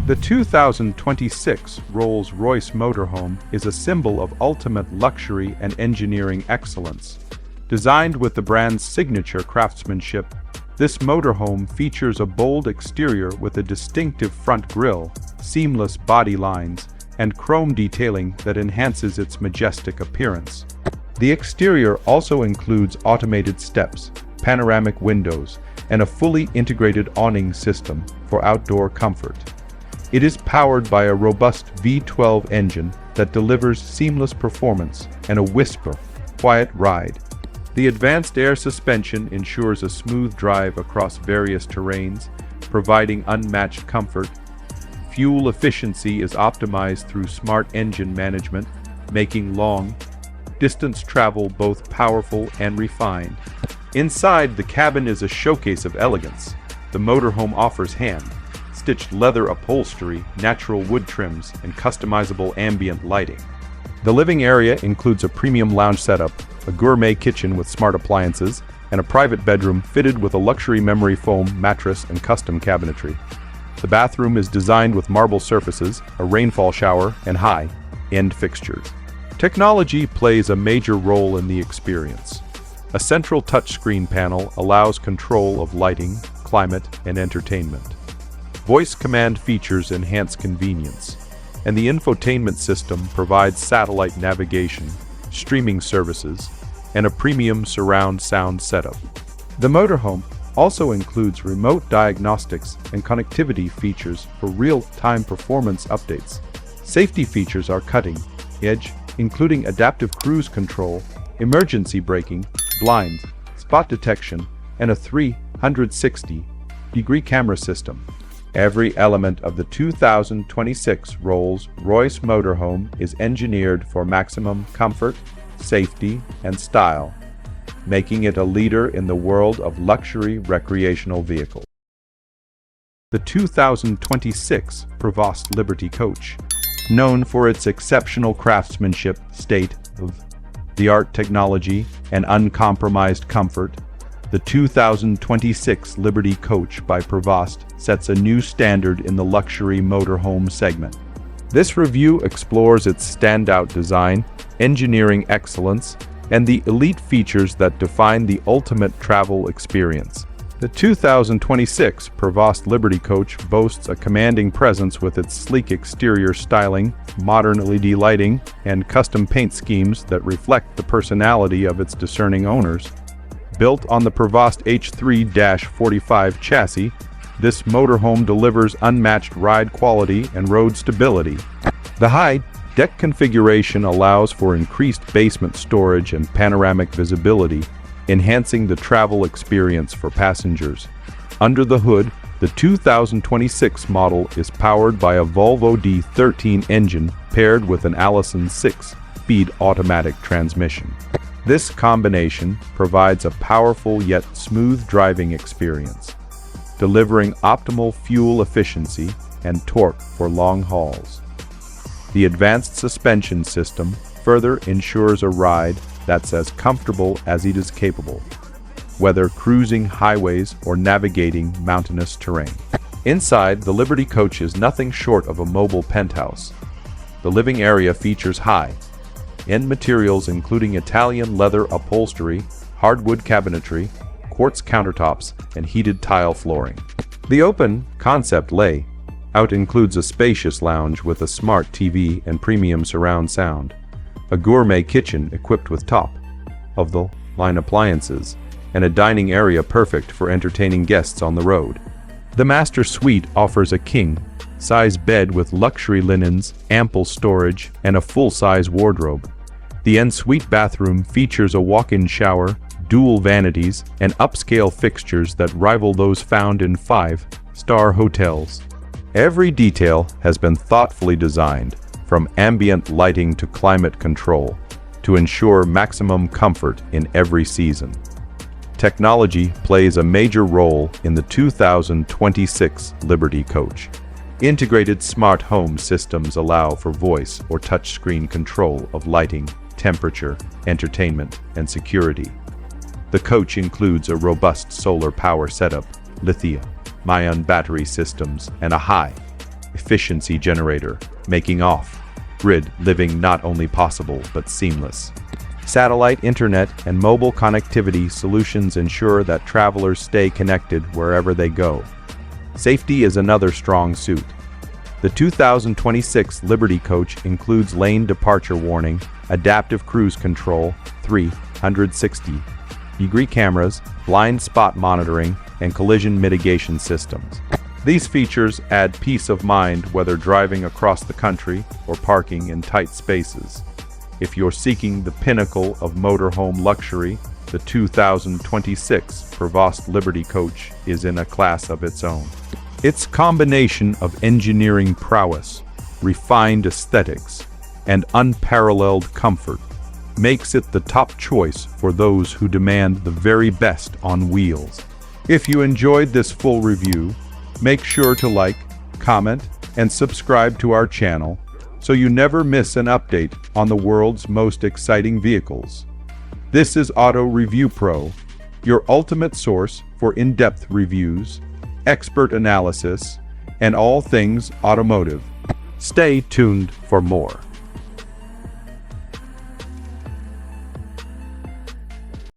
The 2026 Rolls-Royce Motorhome is a symbol of ultimate luxury and engineering excellence. Designed with the brand's signature craftsmanship, this motorhome features a bold exterior with a distinctive front grille, seamless body lines, and chrome detailing that enhances its majestic appearance. The exterior also includes automated steps, panoramic windows, and a fully integrated awning system for outdoor comfort. It is powered by a robust V12 engine that delivers seamless performance and a whisper, quiet ride. The advanced air suspension ensures a smooth drive across various terrains, providing unmatched comfort. Fuel efficiency is optimized through smart engine management, making long-distance travel both powerful and refined. Inside, the cabin is a showcase of elegance. The motorhome offers hand-stitched leather upholstery, natural wood trims, and customizable ambient lighting. The living area includes a premium lounge setup, a gourmet kitchen with smart appliances, and a private bedroom fitted with a luxury memory foam mattress and custom cabinetry. The bathroom is designed with marble surfaces, a rainfall shower, and high-end fixtures. Technology plays a major role in the experience. A central touchscreen panel allows control of lighting, climate, and entertainment. Voice command features enhance convenience, and the infotainment system provides satellite navigation, streaming services, and a premium surround sound setup. The motorhome also includes remote diagnostics and connectivity features for real-time performance updates. Safety features are cutting-edge, including adaptive cruise control, emergency braking, blinds, spot detection, and a 360-degree camera system. Every element of the 2026 Rolls-Royce Motorhome is engineered for maximum comfort, safety, and style, making it a leader in the world of luxury recreational vehicles. The 2026 Prevost Liberty Coach, known for its exceptional craftsmanship, state-of-the-art technology, and uncompromised comfort, the 2026 Liberty Coach by Prevost sets a new standard in the luxury motorhome segment. This review explores its standout design, engineering excellence, and the elite features that define the ultimate travel experience. The 2026 Prevost Liberty Coach boasts a commanding presence with its sleek exterior styling, modern LED lighting, and custom paint schemes that reflect the personality of its discerning owners. Built on the Prevost H3-45 chassis, this motorhome delivers unmatched ride quality and road stability. The high deck configuration allows for increased basement storage and panoramic visibility, enhancing the travel experience for passengers. Under the hood, the 2026 model is powered by a Volvo D13 engine paired with an Allison 6-speed automatic transmission. This combination provides a powerful yet smooth driving experience, delivering optimal fuel efficiency and torque for long hauls. The advanced suspension system further ensures a ride that's as comfortable as it is capable, whether cruising highways or navigating mountainous terrain. Inside, the Liberty Coach is nothing short of a mobile penthouse. The living area features high-end materials including Italian leather upholstery, hardwood cabinetry, quartz countertops, and heated tile flooring. The open concept layout includes a spacious lounge with a smart TV and premium surround sound, a gourmet kitchen equipped with top-of-the-line appliances, and a dining area perfect for entertaining guests on the road. The master suite offers a king-size bed with luxury linens, ample storage, and a full-size wardrobe. The en-suite bathroom features a walk-in shower, dual vanities, and upscale fixtures that rival those found in five-star hotels. Every detail has been thoughtfully designed, from ambient lighting to climate control, to ensure maximum comfort in every season. Technology plays a major role in the 2026 Liberty Coach. Integrated smart home systems allow for voice or touchscreen control of lighting, temperature, entertainment, and security. The coach includes a robust solar power setup, lithium-ion battery systems, and a high efficiency generator, making off-grid living not only possible but seamless. Satellite internet and mobile connectivity solutions ensure that travelers stay connected wherever they go. Safety is another strong suit. The 2026 Liberty Coach includes lane departure warning, adaptive cruise control, 360-degree cameras, blind spot monitoring, and collision mitigation systems. These features add peace of mind whether driving across the country or parking in tight spaces. If you're seeking the pinnacle of motorhome luxury, the 2026 Prevost Liberty Coach is in a class of its own. Its combination of engineering prowess, refined aesthetics, and unparalleled comfort makes it the top choice for those who demand the very best on wheels. If you enjoyed this full review, make sure to like, comment, and subscribe to our channel so you never miss an update on the world's most exciting vehicles. This is Auto Review Pro, your ultimate source for in-depth reviews, expert analysis, and all things automotive. Stay tuned for more.